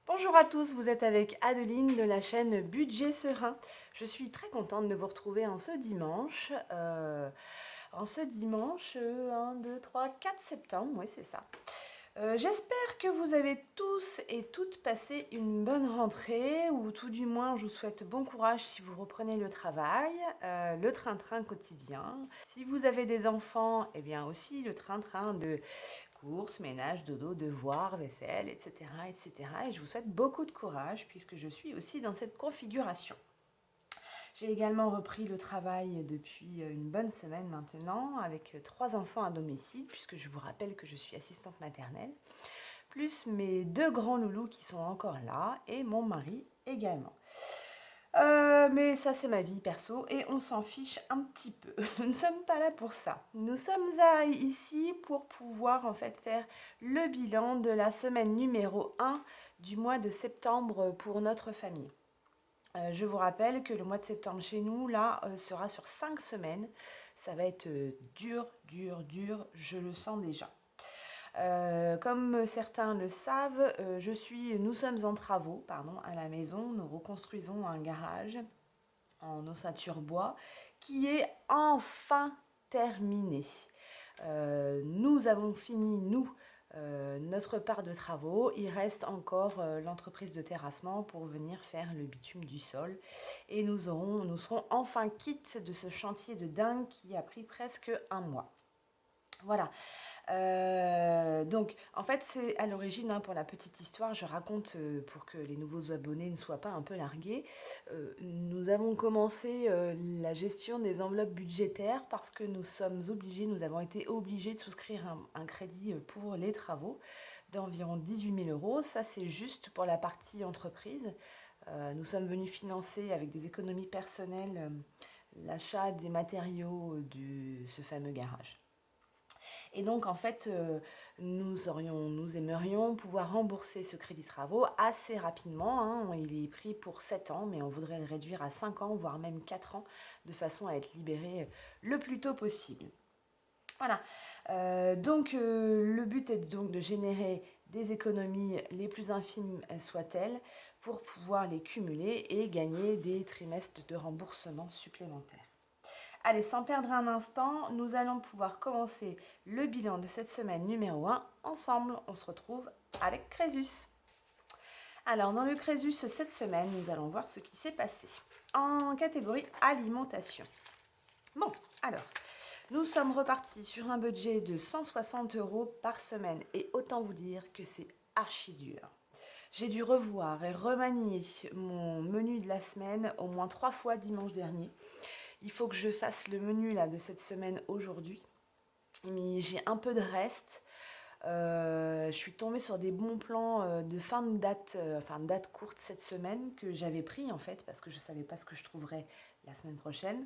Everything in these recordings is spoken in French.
Bonjour à tous, vous êtes avec Adeline de la chaîne Budget Serein. Je suis très contente de vous retrouver en ce dimanche. 1, 2, 3, 4 septembre, oui c'est ça. J'espère que vous avez tous et toutes passé une bonne rentrée, ou tout du moins je vous souhaite bon courage si vous reprenez le travail, le train-train quotidien. Si vous avez des enfants, eh bien aussi le train-train de courses, ménage, dodo, devoirs, vaisselle, etc., etc. Et je vous souhaite beaucoup de courage puisque je suis aussi dans cette configuration. J'ai également repris le travail depuis une bonne semaine maintenant avec 3 enfants à domicile puisque je vous rappelle que je suis assistante maternelle, plus mes 2 grands loulous qui sont encore là et mon mari également. Mais ça, c'est ma vie perso et on s'en fiche un petit peu. Nous ne sommes pas là pour ça. Nous sommes ici pour pouvoir en fait faire le bilan de la semaine numéro 1 du mois de septembre pour notre famille. Je vous rappelle que le mois de septembre chez nous, là, sera sur 5 semaines. Ça va être dur, dur, dur, je le sens déjà. Comme certains le savent, nous sommes en travaux, pardon, à la maison. Nous reconstruisons un garage en ossature bois qui est enfin terminé. Nous avons fini, notre part de travaux. Il reste encore l'entreprise de terrassement pour venir faire le bitume du sol. Et nous serons enfin quittes de ce chantier de dingue qui a pris presque un mois. Voilà. Donc, en fait, c'est à l'origine, hein, pour la petite histoire, je raconte pour que les nouveaux abonnés ne soient pas un peu largués. Nous avons commencé la gestion des enveloppes budgétaires parce que nous avons été obligés de souscrire un crédit pour les travaux d'environ 18 000 euros. Ça, c'est juste pour la partie entreprise. Nous sommes venus financer avec des économies personnelles l'achat des matériaux de ce fameux garage. Et donc, en fait, nous aimerions pouvoir rembourser ce crédit travaux assez rapidement, hein. Il est pris pour 7 ans, mais on voudrait le réduire à 5 ans, voire même 4 ans, de façon à être libéré le plus tôt possible. Voilà. Le but est donc de générer des économies les plus infimes soient-elles pour pouvoir les cumuler et gagner des trimestres de remboursement supplémentaires. Allez, sans perdre un instant, nous allons pouvoir commencer le bilan de cette semaine numéro 1 ensemble. On se retrouve avec Crésus. Alors, dans le Crésus, cette semaine, nous allons voir ce qui s'est passé en catégorie alimentation. Bon, alors, nous sommes repartis sur un budget de 160 euros par semaine et autant vous dire que c'est archi dur. J'ai dû revoir et remanier mon menu de la semaine au moins 3 fois dimanche dernier. Il faut que je fasse le menu là, de cette semaine aujourd'hui. Mais j'ai un peu de reste. Je suis tombée sur des bons plans de fin de date, de date courte cette semaine que j'avais pris en fait parce que je ne savais pas ce que je trouverais la semaine prochaine.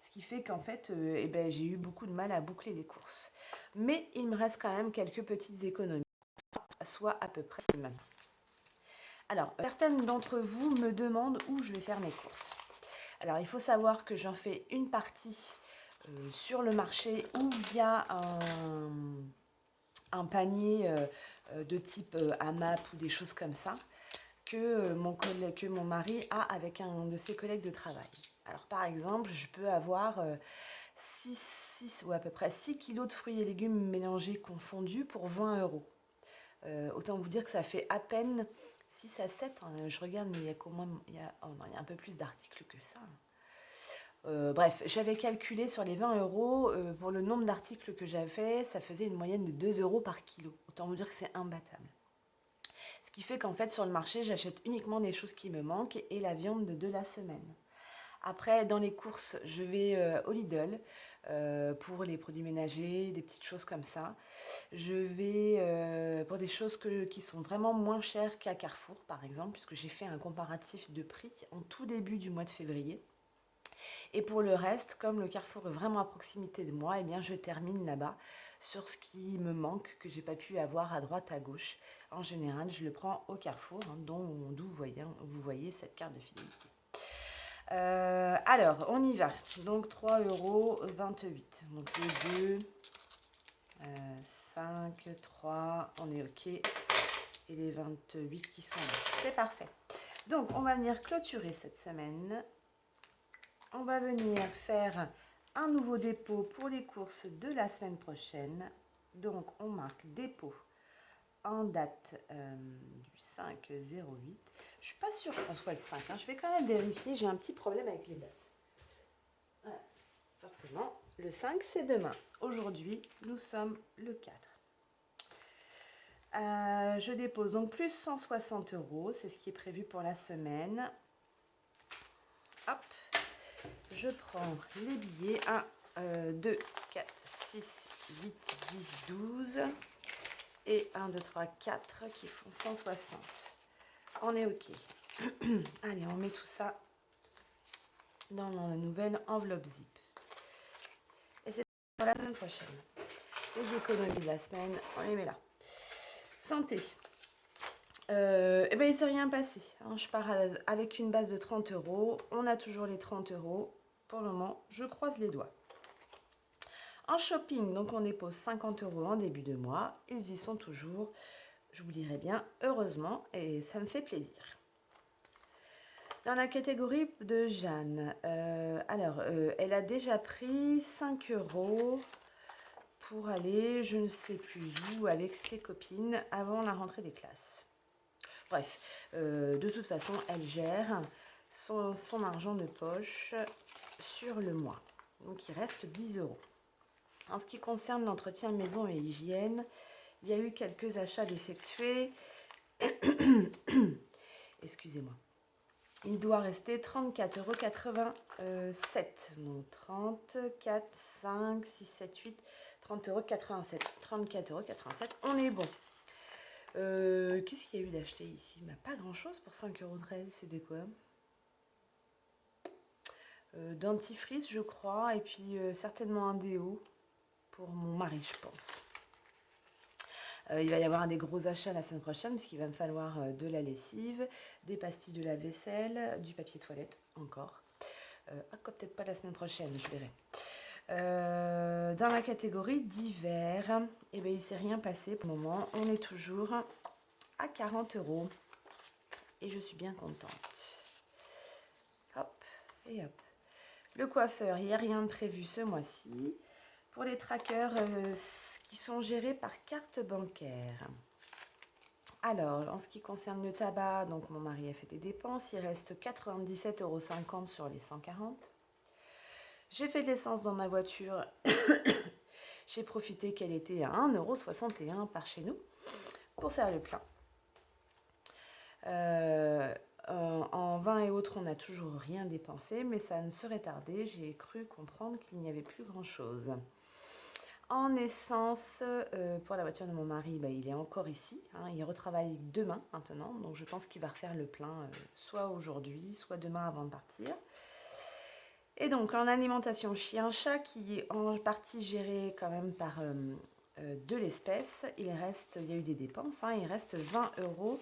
Ce qui fait qu'en fait, j'ai eu beaucoup de mal à boucler les courses. Mais il me reste quand même quelques petites économies, soit à peu près les mêmes. Alors, certaines d'entre vous me demandent où je vais faire mes courses. Alors, il faut savoir que j'en fais une partie sur le marché où il y a un panier de type AMAP ou des choses comme ça que mon mari a avec un de ses collègues de travail. Alors, par exemple, je peux avoir 6 ou à peu près 6 kilos de fruits et légumes mélangés confondus pour 20 euros. Autant vous dire que ça fait à peine 6 à 7. Hein, je regarde, mais il y a un peu plus d'articles que ça. Bref, j'avais calculé sur les 20 euros, pour le nombre d'articles que j'avais, ça faisait une moyenne de 2 euros par kilo. Autant vous dire que c'est imbattable. Ce qui fait qu'en fait, sur le marché, j'achète uniquement des choses qui me manquent et la viande de la semaine. Après, dans les courses, je vais au Lidl pour les produits ménagers, des petites choses comme ça. Je vais pour des choses qui sont vraiment moins chères qu'à Carrefour, par exemple, puisque j'ai fait un comparatif de prix en tout début du mois de février. Et pour le reste, comme le Carrefour est vraiment à proximité de moi, eh bien je termine là-bas sur ce qui me manque, que j'ai pas pu avoir à droite, à gauche. En général, je le prends au Carrefour, hein, d'où vous voyez cette carte de fidélité. Alors, on y va. Donc 3,28 €. Donc les deux, 5, 3, on est OK. et les 28 qui sont là. C'est parfait. Donc, on va venir clôturer cette semaine. On va venir faire un nouveau dépôt pour les courses de la semaine prochaine. Donc, on marque dépôt en date du 5-08. Je ne suis pas sûre qu'on soit le 5. Je vais quand même vérifier. J'ai un petit problème avec les dates. Voilà. Forcément, le 5, c'est demain. Aujourd'hui, nous sommes le 4. Je dépose donc plus 160 €. C'est ce qui est prévu pour la semaine. Hop. Je prends les billets. 1, 2, 4, 6, 8, 10, 12. Et 1, 2, 3, 4 qui font 160. On est OK. Allez, on met tout ça dans la nouvelle enveloppe zip. Et c'est pour la semaine prochaine. Les économies de la semaine, on les met là. Santé. Eh ben, il ne s'est rien passé. Je pars avec une base de 30 €. On a toujours les 30 €. Pour le moment, je croise les doigts. En shopping, donc on dépose 50 € en début de mois. Ils y sont toujours. Je vous dirai bien, heureusement, et ça me fait plaisir. Dans la catégorie de Jeanne, elle a déjà pris 5 € pour aller, je ne sais plus où, avec ses copines avant la rentrée des classes. Bref, de toute façon, elle gère son argent de poche sur le mois. Donc, il reste 10 €. En ce qui concerne l'entretien maison et hygiène, il y a eu quelques achats d'effectués. Excusez-moi. Il doit rester 34,87 €. Donc 34, 5, 6, 7, 8, 30,87 €. 34,87 €. On est bon. Qu'est-ce qu'il y a eu d'acheter ici? Pas grand-chose pour 5,13 €. C'était quoi? Dentifrice, je crois. Et puis certainement un déo pour mon mari, je pense. Il va y avoir des gros achats la semaine prochaine parce qu'il va me falloir de la lessive, des pastilles de lave-vaisselle, du papier toilette encore. Peut-être pas la semaine prochaine, je verrai. Dans la catégorie d'hiver, il ne s'est rien passé pour le moment. On est toujours à 40 € et je suis bien contente. Hop et hop. Le coiffeur, il n'y a rien de prévu ce mois-ci. Pour les trackers qui sont gérés par carte bancaire. Alors, en ce qui concerne le tabac, donc mon mari a fait des dépenses. Il reste 97,50 € sur les 140. J'ai fait de l'essence dans ma voiture. J'ai profité qu'elle était à 1,61 € par chez nous pour faire le plein. En vin et autres, on n'a toujours rien dépensé, mais ça ne serait tardé. J'ai cru comprendre qu'il n'y avait plus grand-chose. En essence, pour la voiture de mon mari, il est encore ici. Il retravaille demain maintenant, donc je pense qu'il va refaire le plein soit aujourd'hui, soit demain avant de partir. Et donc en alimentation chien-chat, qui est en partie gérée quand même par de l'espèce, il y a eu des dépenses, il reste 20 €.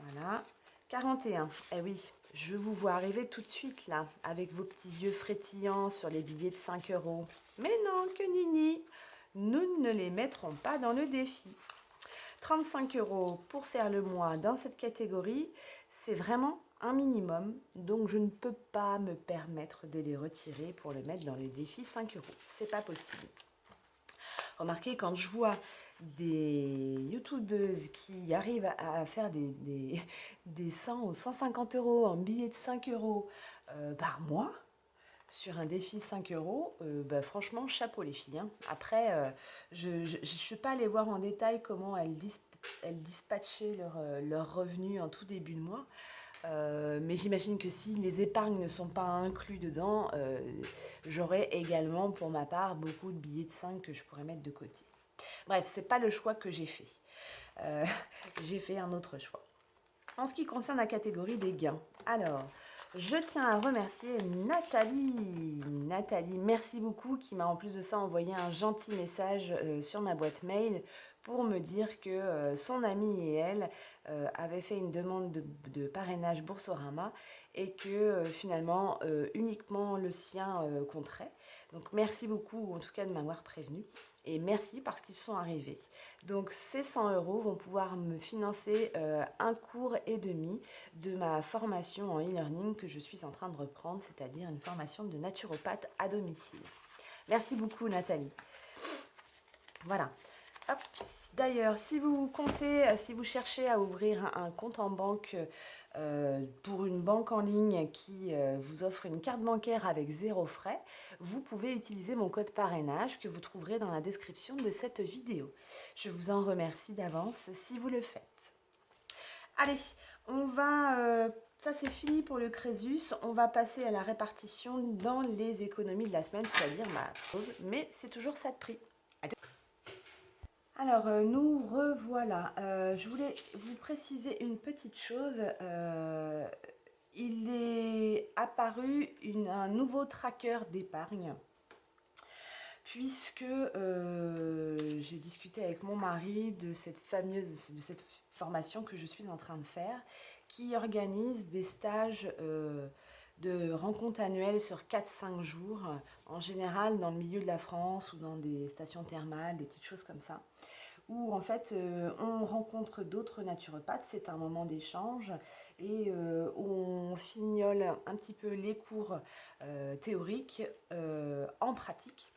Voilà, 41. Eh oui, je vous vois arriver tout de suite là, avec vos petits yeux frétillants sur les billets de 5 €. Mais non, que nini! Nous ne les mettrons pas dans le défi. 35 € pour faire le mois dans cette catégorie, c'est vraiment un minimum. Donc, je ne peux pas me permettre de les retirer pour le mettre dans le défi 5 €. C'est pas possible. Remarquez, quand je vois des youtubeuses qui arrivent à faire des 100 ou 150 € en billets de 5 € par mois, sur un défi 5 €, franchement, chapeau les filles. Après, je ne suis pas allée voir en détail comment elles dispatchaient leurs revenus en tout début de mois. Mais j'imagine que si les épargnes ne sont pas inclus dedans, j'aurai également pour ma part beaucoup de billets de 5 que je pourrais mettre de côté. Bref, c'est pas le choix que j'ai fait. J'ai fait un autre choix. En ce qui concerne la catégorie des gains, alors, je tiens à remercier Nathalie. Nathalie, merci beaucoup, qui m'a en plus de ça envoyé un gentil message sur ma boîte mail pour me dire que son amie et elle avaient fait une demande de parrainage Boursorama et que finalement uniquement le sien compterait. Donc merci beaucoup en tout cas de m'avoir prévenu et merci parce qu'ils sont arrivés. Donc ces 100 € vont pouvoir me financer un cours et demi de ma formation en e-learning que je suis en train de reprendre, c'est-à-dire une formation de naturopathe à domicile. Merci beaucoup Nathalie. Voilà. Hop. D'ailleurs, si vous comptez, si vous cherchez à ouvrir un compte en banque pour une banque en ligne qui vous offre une carte bancaire avec 0 frais, vous pouvez utiliser mon code parrainage que vous trouverez dans la description de cette vidéo. Je vous en remercie d'avance si vous le faites. Allez, on va... ça c'est fini pour le Crésus, on va passer à la répartition dans les économies de la semaine, c'est-à-dire ma pause, mais c'est toujours ça de prix. Alors, nous revoilà. Je voulais vous préciser une petite chose. Il est apparu un nouveau tracker d'épargne, puisque j'ai discuté avec mon mari de cette formation que je suis en train de faire, qui organise des stages de rencontres annuelles sur 4-5 jours, en général dans le milieu de la France ou dans des stations thermales, des petites choses comme ça, où en fait on rencontre d'autres naturopathes, c'est un moment d'échange et où on fignole un petit peu les cours théoriques en pratique.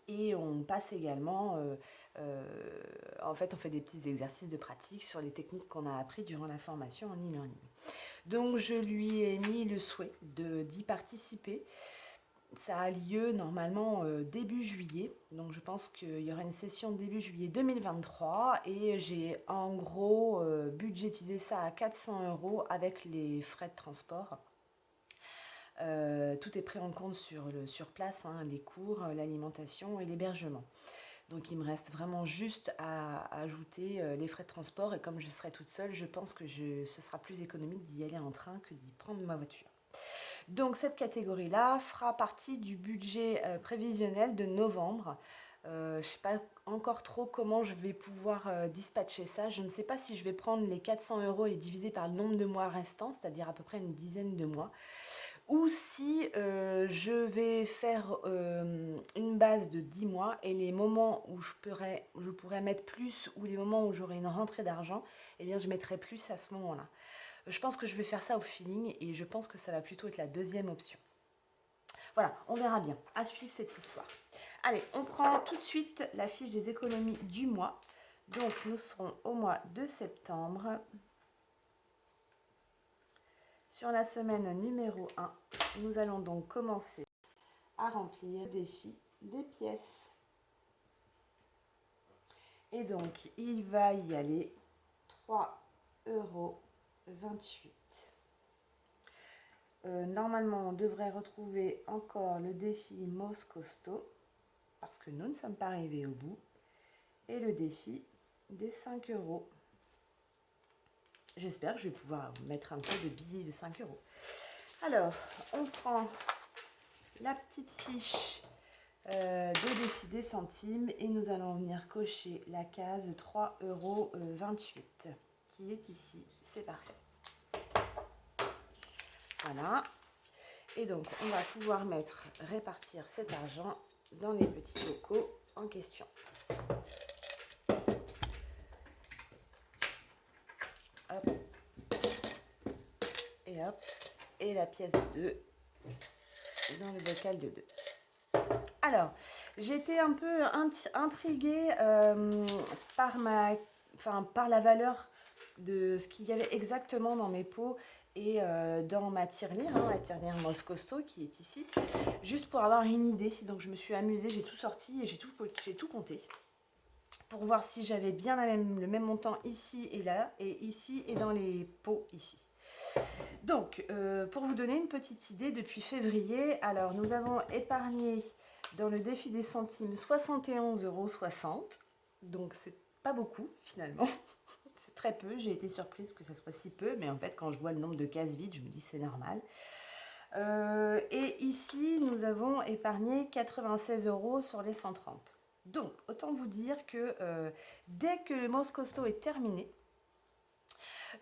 Et on passe également, en fait on fait des petits exercices de pratique sur les techniques qu'on a appris durant la formation en e-learning. Donc je lui ai mis le souhait d'y participer. Ça a lieu normalement début juillet, donc je pense qu'il y aura une session début juillet 2023 et j'ai en gros budgétisé ça à 400 € avec les frais de transport. Tout est pris en compte sur place, hein, les cours, l'alimentation et l'hébergement. Donc il me reste vraiment juste à ajouter les frais de transport et comme je serai toute seule, je pense que ce sera plus économique d'y aller en train que d'y prendre ma voiture. Donc cette catégorie-là fera partie du budget prévisionnel de novembre. Je ne sais pas encore trop comment je vais pouvoir dispatcher ça. Je ne sais pas si je vais prendre les 400 € et les diviser par le nombre de mois restants, c'est-à-dire à peu près une dizaine de mois, ou si je vais faire une base de 10 mois et les moments où je pourrais mettre plus ou les moments où j'aurai une rentrée d'argent, eh bien je mettrai plus à ce moment-là. Je pense que je vais faire ça au feeling et je pense que ça va plutôt être la deuxième option. Voilà, on verra bien. À suivre cette histoire. Allez, on prend tout de suite la fiche des économies du mois. Donc, nous serons au mois de septembre. Sur la semaine numéro 1, nous allons donc commencer à remplir le défi des pièces. Et donc, il va y aller 3,28 €. Normalement, on devrait retrouver encore le défi Mos Costaud, parce que nous ne sommes pas arrivés au bout, et le défi des 5 €. J'espère que je vais pouvoir mettre un peu de billets de 5 €. Alors, on prend la petite fiche de défi des centimes et nous allons venir cocher la case 3,28 € qui est ici. C'est parfait. Voilà. Et donc, on va pouvoir répartir cet argent dans les petits locaux en question. Hop. Et hop. Et la pièce de 2 dans le bocal de 2. Alors, j'étais un peu intriguée par la valeur de ce qu'il y avait exactement dans mes pots et dans ma tirelire, hein, la tirelire Mos Costaud qui est ici, juste pour avoir une idée. Donc je me suis amusée, j'ai tout sorti et j'ai tout compté pour voir si j'avais bien le même montant ici et là, et ici et dans les pots ici. Donc, pour vous donner une petite idée, depuis février, alors nous avons épargné dans le défi des centimes 71,60 €, donc c'est pas beaucoup finalement, c'est très peu, j'ai été surprise que ça soit si peu, mais en fait quand je vois le nombre de cases vides, je me dis c'est normal. Et ici, nous avons épargné 96 € sur les 130. Donc, autant vous dire que dès que le Moss Costaud est terminé,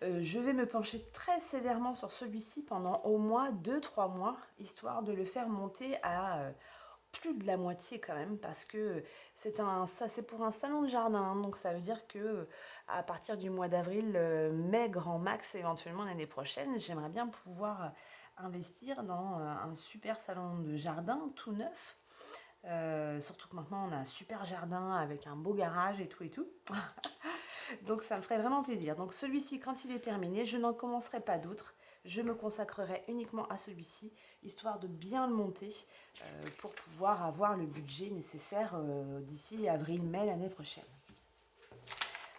je vais me pencher très sévèrement sur celui-ci pendant au moins 2-3 mois, histoire de le faire monter à plus de la moitié quand même, parce que c'est pour un salon de jardin, hein, donc ça veut dire que à partir du mois d'avril, mai grand max, éventuellement l'année prochaine, j'aimerais bien pouvoir investir dans un super salon de jardin tout neuf. Surtout que maintenant on a un super jardin avec un beau garage et tout et tout. Donc ça me ferait vraiment plaisir. Donc celui-ci, quand il est terminé, je n'en commencerai pas d'autres. Je me consacrerai uniquement à celui-ci, histoire de bien le monter pour pouvoir avoir le budget nécessaire d'ici avril-mai l'année prochaine.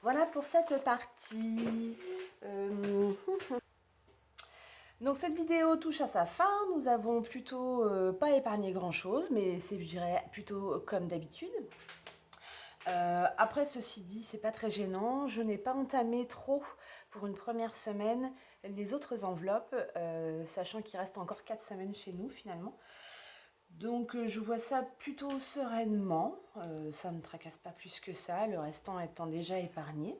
Voilà pour cette partie. Donc cette vidéo touche à sa fin. Nous avons plutôt pas épargné grand-chose, mais c'est, je dirais, plutôt comme d'habitude. Après, ceci dit, c'est pas très gênant. Je n'ai pas entamé trop pour une première semaine les autres enveloppes, sachant qu'il reste encore 4 semaines chez nous finalement. Donc je vois ça plutôt sereinement. Ça ne tracasse pas plus que ça, le restant étant déjà épargné.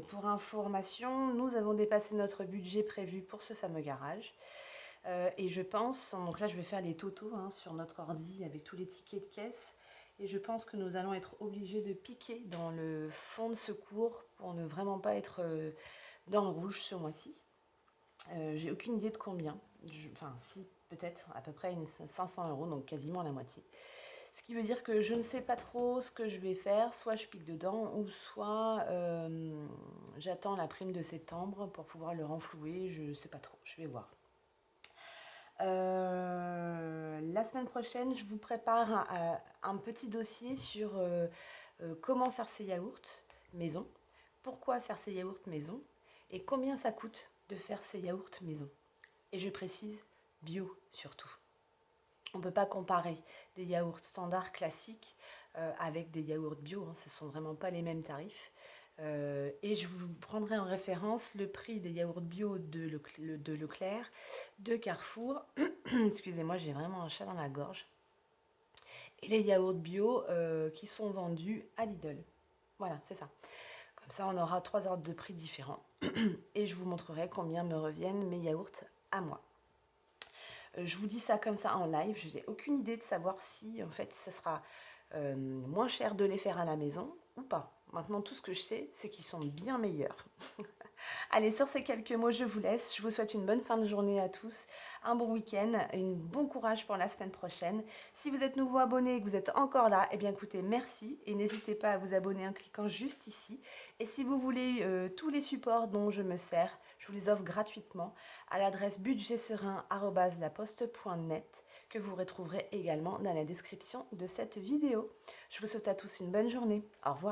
Pour information, nous avons dépassé notre budget prévu pour ce fameux garage. Et je pense, donc là je vais faire les totaux hein, sur notre ordi avec tous les tickets de caisse. Et je pense que nous allons être obligés de piquer dans le fonds de secours pour ne vraiment pas être dans le rouge ce mois-ci. J'ai aucune idée de combien. Enfin, si, peut-être à peu près 500 €, donc quasiment la moitié. Ce qui veut dire que je ne sais pas trop ce que je vais faire. Soit je pique dedans, ou soit j'attends la prime de septembre pour pouvoir le renflouer. Je ne sais pas trop, je vais voir. La semaine prochaine, je vous prépare un petit dossier sur comment faire ses yaourts maison, pourquoi faire ses yaourts maison et combien ça coûte de faire ses yaourts maison. Et je précise, bio surtout. On ne peut pas comparer des yaourts standards classiques avec des yaourts bio, hein, ce ne sont vraiment pas les mêmes tarifs. Et je vous prendrai en référence le prix des yaourts bio de Leclerc, de Carrefour, excusez-moi j'ai vraiment un chat dans la gorge, et les yaourts bio qui sont vendus à Lidl. Voilà, c'est ça. Comme ça on aura 3 ordres de prix différents et je vous montrerai combien me reviennent mes yaourts à moi. Je vous dis ça comme ça en live, je n'ai aucune idée de savoir si en fait ça sera moins cher de les faire à la maison ou pas. Maintenant, tout ce que je sais, c'est qu'ils sont bien meilleurs. Allez, sur ces quelques mots, je vous laisse. Je vous souhaite une bonne fin de journée à tous, un bon week-end, un bon courage pour la semaine prochaine. Si vous êtes nouveau abonné et que vous êtes encore là, eh bien écoutez, merci. Et n'hésitez pas à vous abonner en cliquant juste ici. Et si vous voulez tous les supports dont je me sers, je vous les offre gratuitement à l'adresse budgetserein@laposte.net que vous retrouverez également dans la description de cette vidéo. Je vous souhaite à tous une bonne journée. Au revoir.